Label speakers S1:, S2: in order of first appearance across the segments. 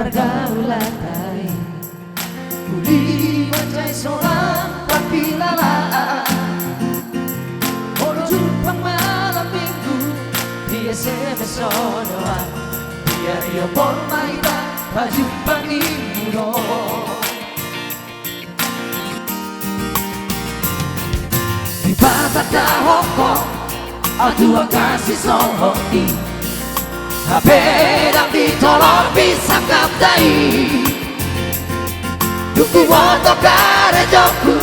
S1: pergaulan lain. Kuli bajai seorang tapi lala menuju malam minggu di SMS doang. Biar ia bermain baju pagi mudo. Di batata Hongkong adua kasih sohoti. HP dak ditolong bisa kaptai. Duku woto kare joku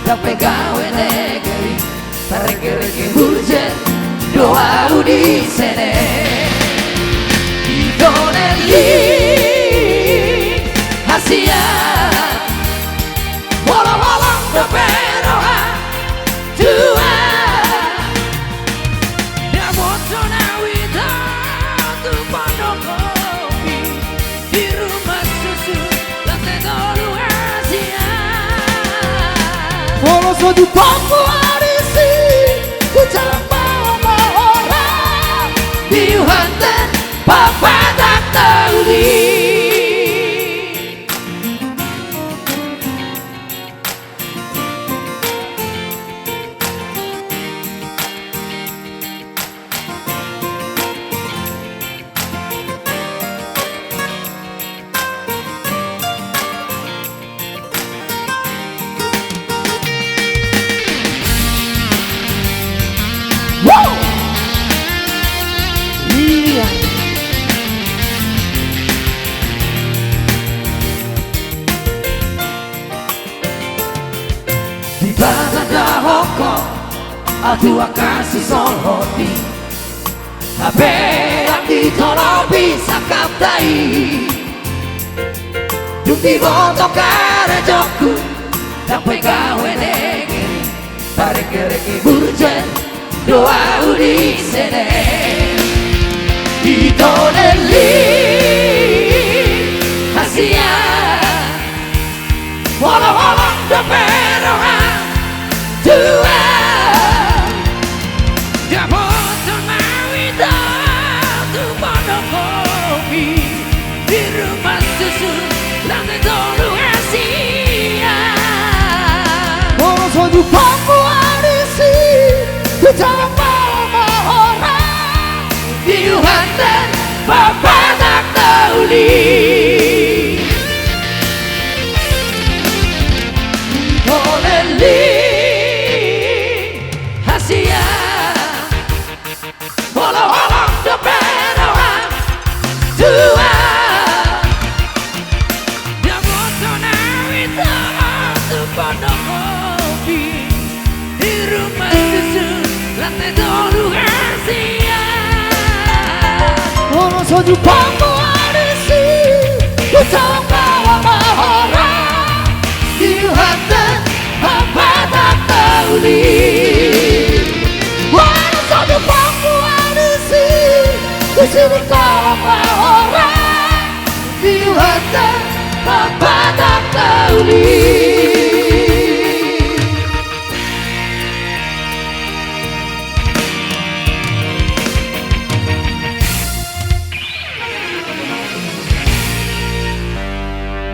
S1: dak pegawe negeri. Tareke-reke hujan doa di sene. Idoneli hasia bolong-bolong beberoa tua. Dia botona wita tu pondok kopi di rumah susu lantai dulu Asia. Walau suatu bangku arisi ku bawa orang di Hanten Papa tak tahu di. Di batata Hongkong adua kasih sohoti. HP yang ditolong bisa kaptai. Duki boto kare joku dak pegawe negeri. Tareke-reke hujan doa di sene. Idoneli hasia walau-walau beberoa tua. Dia botol mawita tu pondok kopi di rumah susu lantai dulu Asia. Walau suatu bangku arisi ku bawa orang di Hanten Papa tak tahu li. Idoneli hasia walau-walau beberoa tua. Dia botona wita tu pondok kopi di rumah susu lantai dulu Asia. Walau suatu bangku arisi ku bawa orang di Hanten Papa tak tahu li. Walau suatu bangku arisi ku bawa orang di Hanten Papa tak tahu li.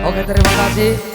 S1: Oke, terima kasih.